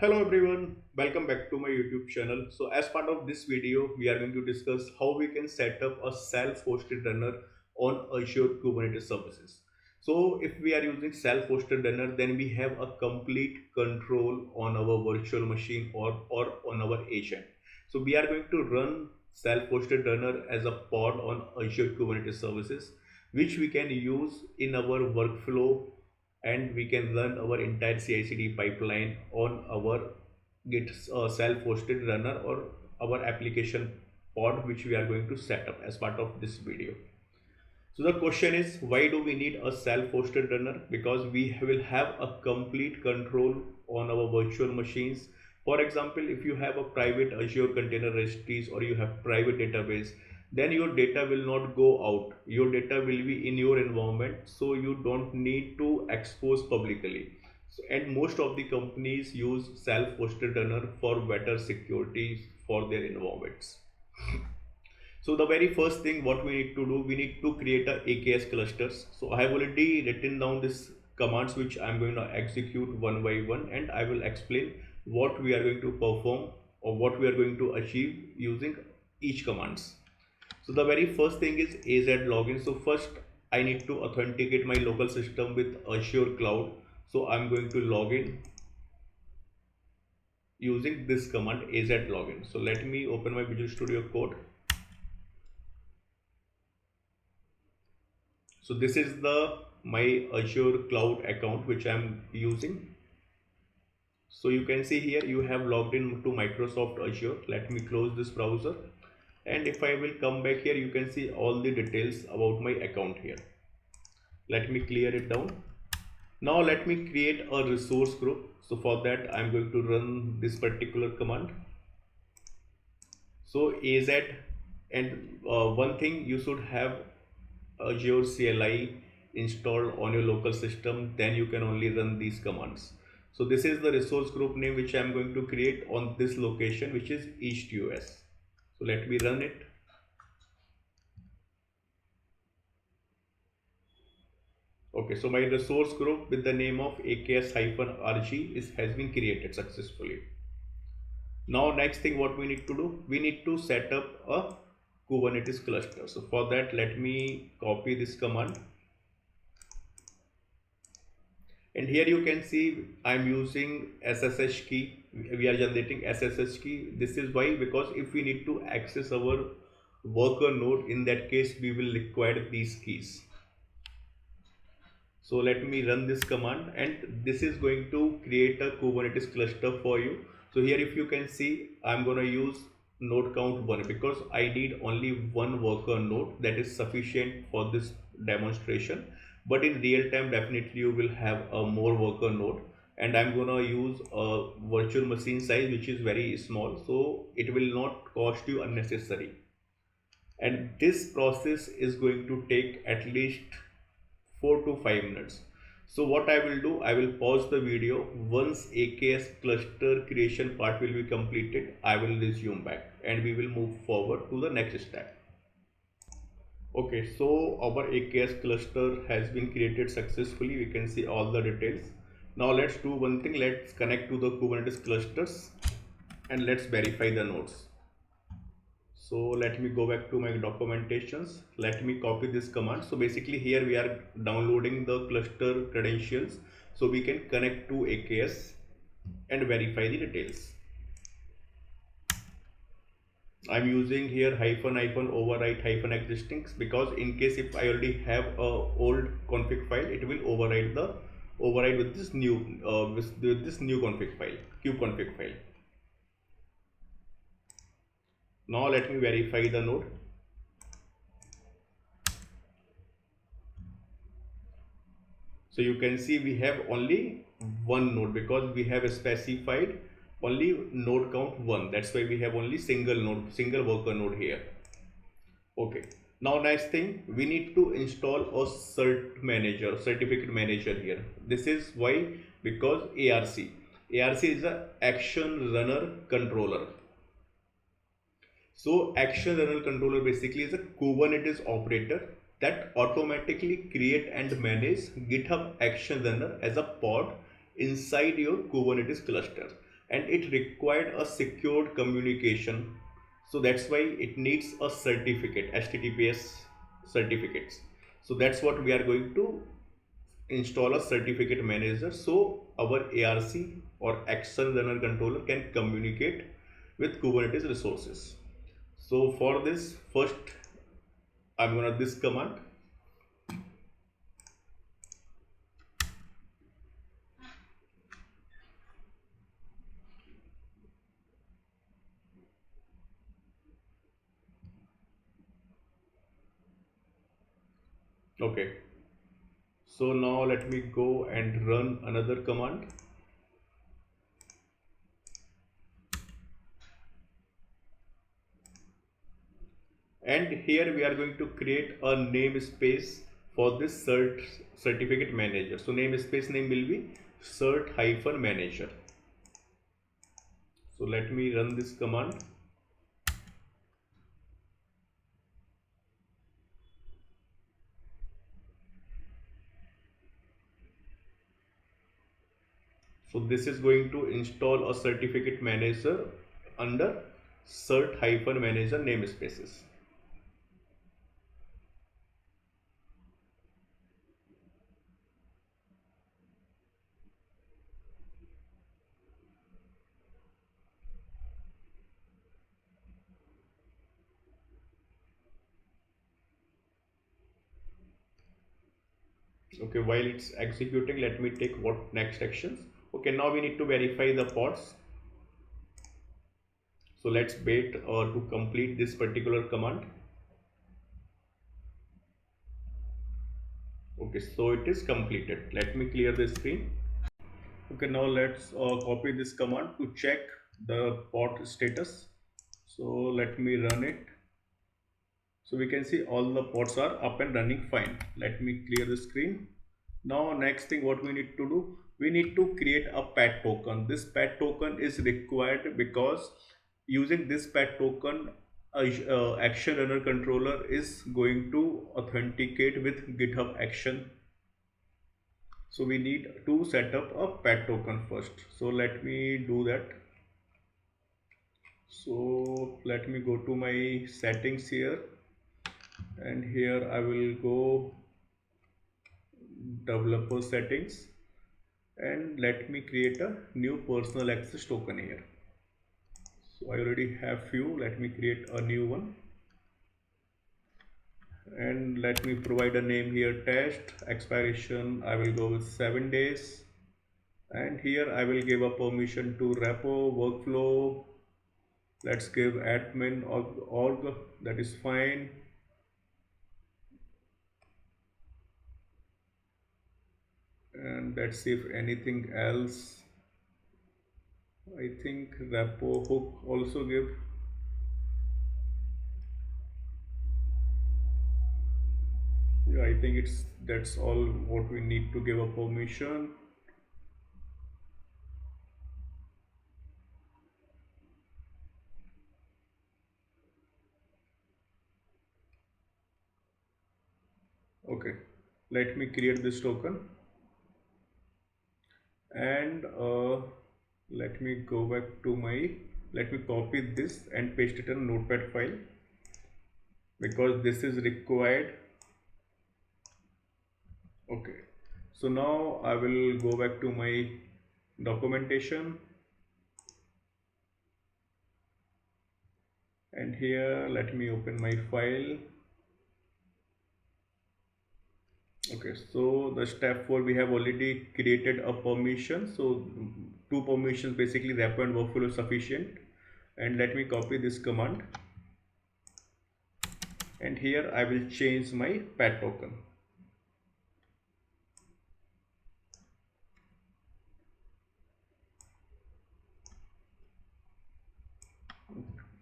Hello everyone, welcome back to my YouTube channel. So as part of this video, we are going to discuss how we can set up a self-hosted runner on Azure Kubernetes services. So if we are using self-hosted runner, then we have a complete control on our virtual machine or on our agent. So we are going to run self-hosted runner as a pod on Azure Kubernetes services, which we can use in our workflow, and we can run our entire CI/CD pipeline on our Git self-hosted runner or our application pod, which we are going to set up as part of this video. So the question is, why do we need a self-hosted runner? Because we will have a complete control on our virtual machines. For example, if you have a private Azure container registries or you have private database, then your data will not go out. Your data will be in your environment, so you don't need to expose publicly. And most of the companies use self-hosted runner for better security for their environments. So the very first thing what we need to do, we need to create a AKS clusters. So I have already written down this commands which I'm going to execute one by one, and I will explain what we are going to perform or what we are going to achieve using each commands. So the very first thing is AZ login. So first I need to authenticate my local system with Azure Cloud. So I'm going to log in using this command AZ login. So let me open my Visual Studio Code. So this is the my Azure Cloud account which I'm using. So you can see here you have logged in to Microsoft Azure. Let me close this browser, and if I will come back here, you can see all the details about my account here. Let me clear it down. Now let me create a resource group. So for that I'm going to run this particular command. So AZ, and one thing, you should have Azure CLI installed on your local system, then you can only run these commands. So this is the resource group name which I am going to create on this location, which is East US. So let me run it. Okay, so my resource group with the name of AKS-RG has been created successfully. Now next thing what we need to do, we need to set up a Kubernetes cluster. So for that, let me copy this command, and here you can see I'm using SSH key. We are generating SSH key. This is why, because if we need to access our worker node, in that case we will require these keys. So let me run this command, and this is going to create a Kubernetes cluster for you. So here if you can see, I'm going to use node count 1 because I need only one worker node. That is sufficient for this demonstration, but in real time definitely you will have a more worker node, and I'm going to use a virtual machine size which is very small, so it will not cost you unnecessary, and this process is going to take at least 4 to 5 minutes. So what I will do, I will pause the video. Once AKS cluster creation part will be completed, I will resume back and we will move forward to the next step. Okay, so our AKS cluster has been created successfully. We can see all the details. Now let's do one thing. Let's connect to the Kubernetes clusters and let's verify the nodes. So let me go back to my documentations. Let me copy this command. So basically here we are downloading the cluster credentials so we can connect to AKS and verify the details. I'm using here -- overwrite -- because in case if I already have a old config file, it will override with this new config file, kubeconfig file. Now let me verify the node. So you can see we have only one node because we have specified only node count 1. That's why we have only single worker node here. Okay. Now next thing, we need to install a cert-manager, certificate manager here. This is why, because ARC is a action runner controller. So action runner controller basically is a Kubernetes operator that automatically create and manage GitHub Action Runner as a pod inside your Kubernetes cluster. and it required a secured communication. So that's why it needs a certificate, HTTPS certificates. So that's what we are going to install, a certificate manager, so our ARC or action runner controller can communicate with Kubernetes resources. So for this, first I'm gonna this command. Okay, so now let me go and run another command. And here we are going to create a namespace for this certificate manager. So namespace name will be cert-manager. So let me run this command. So this is going to install a certificate manager under cert-manager namespaces. Okay, while it's executing, let me take what next actions. Okay, now we need to verify the pods. So let's wait to complete this particular command. Okay, so it is completed. Let me clear the screen. Okay, now let's copy this command to check the pod status. So let me run it. So we can see all the pods are up and running fine. Let me clear the screen. Now next thing what we need to do, we need to create a pet token. This pet token is required because using this pet token, action runner controller is going to authenticate with GitHub action. So we need to set up a pet token first. So let me do that. So let me go to my settings here, and here I will go developer settings, and let me create a new personal access token here. So I already have few, let me create a new one, and let me provide a name here, test. Expiration I will go with 7 days, and here I will give a permission to repo workflow. Let's give admin org, that is fine. And let's see if anything else. I think repo hook also give. Yeah, I think that's all what we need to give a permission. Okay, let me create this token, and let me go back to my, let me copy this and paste it in a notepad file because this is required. Okay, so now I will go back to my documentation, and here let me open my file. Okay, so the step 4, we have already created a permission. So two permissions, basically repo and workflow is sufficient. And let me copy this command, and here I will change my pet token.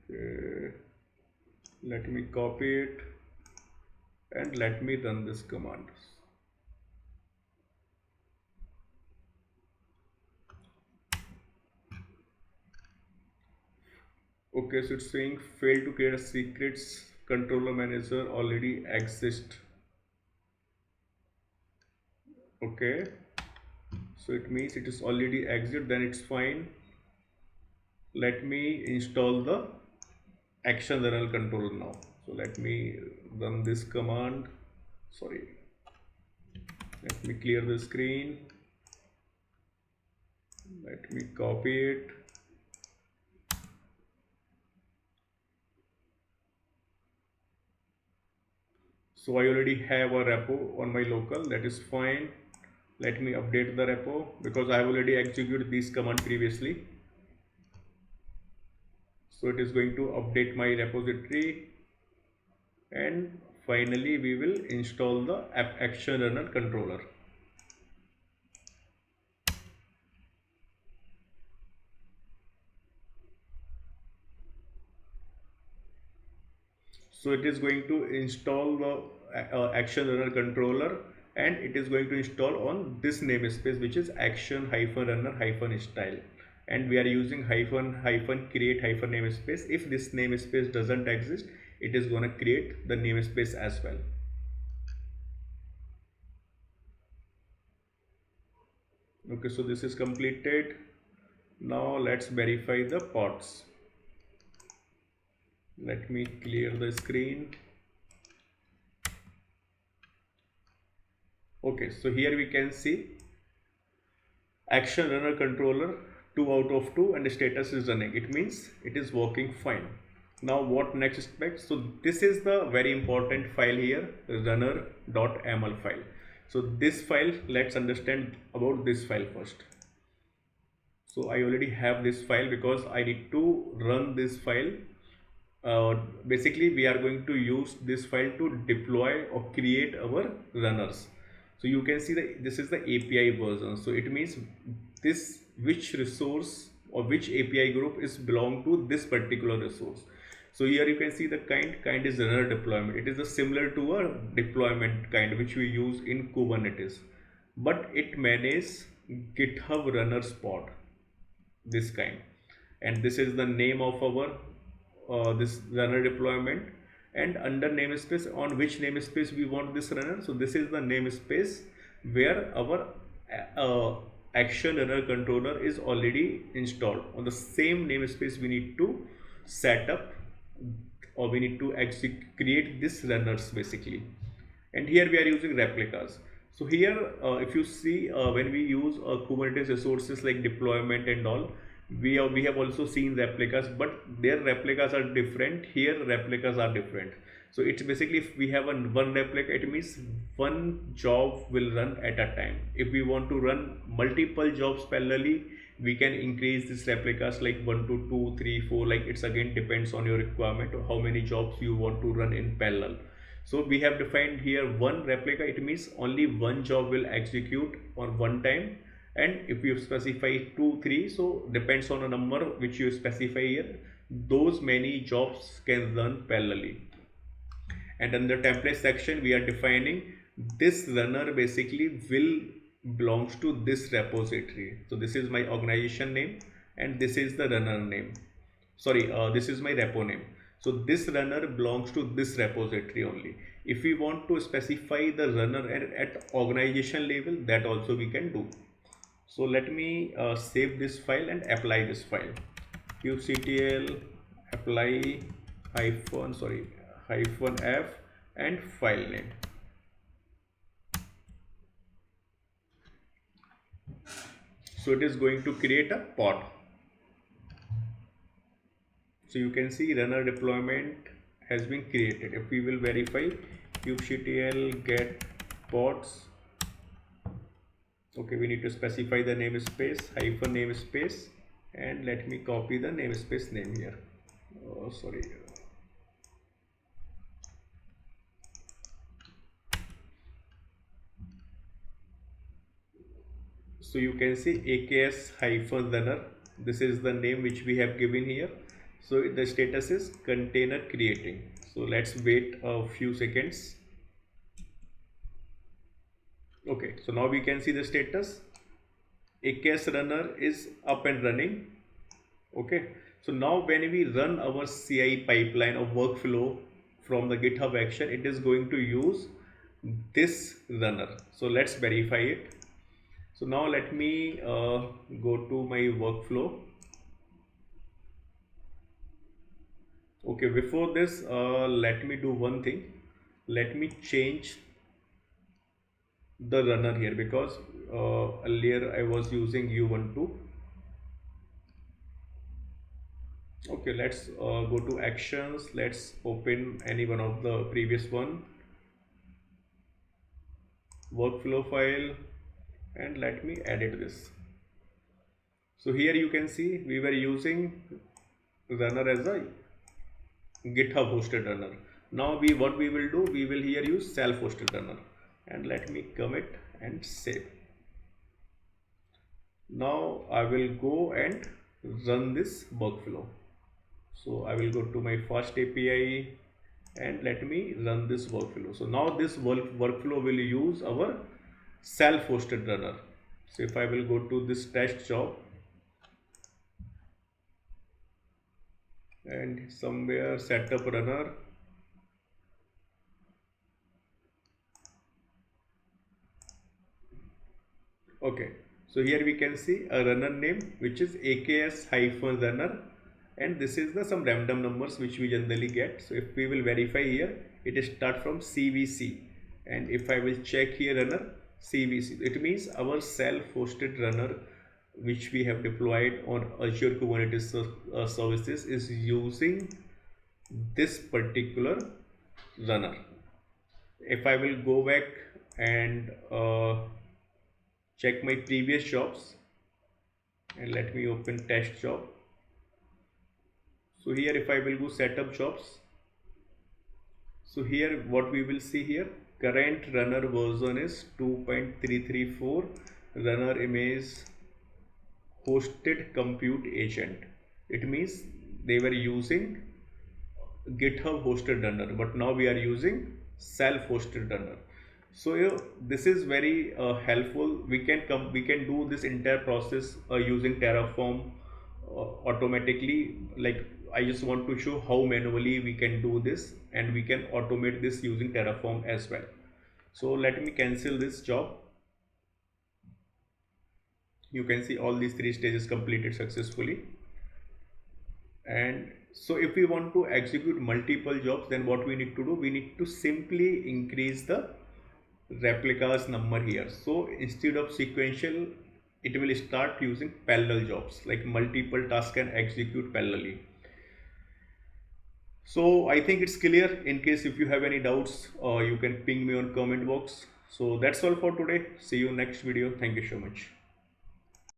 Okay, let me copy it, and let me run this command. Okay, so it's saying failed to create a secrets controller manager already exists. Okay, so it means it is already exit, then it's fine. let me install the action runner controller now. So let me run this command. Sorry, let me clear the screen. Let me copy it. So I already have a repo on my local, that is fine. Let me update the repo because I have already executed this command previously. So it is going to update my repository, and finally we will install the app action runner controller. So it is going to install the action runner controller, and it is going to install on this namespace, which is action-runner-style, and we are using --create namespace. If this namespace doesn't exist, it is going to create the namespace as well. Okay, so this is completed. Now let's verify the pods. Let me clear the screen. Okay, so here we can see action runner controller 2 out of 2 and the status is running. It means it is working fine. Now what next step? So this is the very important file here, runner.ml file. So this file, let's understand about this file first. So I already have this file because I need to run this file. Basically we are going to use this file to deploy or create our runners. So you can see that this is the API version. So it means this which resource or which API group is belong to this particular resource. So here you can see the kind is runner deployment. It is a similar to a deployment kind which we use in Kubernetes, but it manages GitHub runners pod, this kind, and this is the name of our this runner deployment, and under namespace, on which namespace we want this runner. So this is the namespace where our action runner controller is already installed. On the same namespace we need to set up, or we need to create this runners basically. And here we are using replicas. So here if you see when we use Kubernetes resources like deployment and all, we have also seen replicas, but their replicas are different. Here replicas are different. So it's basically, if we have one replica, it means one job will run at a time. If we want to run multiple jobs parallelly, we can increase these replicas like 1 to 2, 3, 4, like it's again depends on your requirement or how many jobs you want to run in parallel. So we have defined here one replica. It means only one job will execute on one time, and if you specify 2, 3, so depends on a number which you specify here, those many jobs can run parallelly. And under template section we are defining this runner basically will belongs to this repository. So this is my organization name and this is the runner name. Sorry, this is my repo name. So this runner belongs to this repository only. If we want to specify the runner at organization level, that also we can do. So let me save this file and apply this file. kubectl apply -f and file name. So it is going to create a pod. So you can see runner deployment has been created. If we will verify kubectl get pods, okay, we need to specify the namespace -namespace, and let me copy the namespace name here. Oh, sorry. So you can see AKS-runner. This is the name which we have given here. So the status is container creating. So let's wait a few seconds. Okay, so now we can see the status. AKS runner is up and running. Okay, so now when we run our CI pipeline or workflow from the GitHub action, it is going to use this runner. So let's verify it. So now let me go to my workflow. Okay, before this, let me do one thing. Let me change the runner here because earlier I was using Ubuntu. Okay, let's go to actions. Let's open any one of the previous one, workflow file, and let me edit this. So here you can see we were using runner as a GitHub hosted runner. Now what we will do, we will here use self hosted runner, and let me commit and save. Now I will go and run this workflow. So I will go to my first API and let me run this workflow. So now this workflow will use our self-hosted runner. So if I will go to this test job and somewhere setup runner. Okay, so here we can see a runner name which is AKS-runner, and this is the some random numbers which we generally get. So if we will verify here, it is start from CVC, and if I will check here runner CVC, it means our self-hosted runner which we have deployed on Azure Kubernetes services is using this particular runner. If I will go back and check my previous jobs, and let me open test job. So here if I will go setup jobs, so here what we will see here, current runner version is 2.334, runner image hosted compute agent. It means they were using GitHub hosted runner, but now we are using self hosted runner. So this is very helpful. We can do this entire process using Terraform automatically. Like I just want to show how manually we can do this, and we can automate this using Terraform as well. So let me cancel this job. You can see all these 3 stages completed successfully. And so if we want to execute multiple jobs, then what we need to do, we need to simply increase the replicas number here. So instead of sequential, it will start using parallel jobs, like multiple tasks can execute parallelly. So I think it's clear. In case if you have any doubts, you can ping me on comment box. So that's all for today. See you next video. Thank you so much.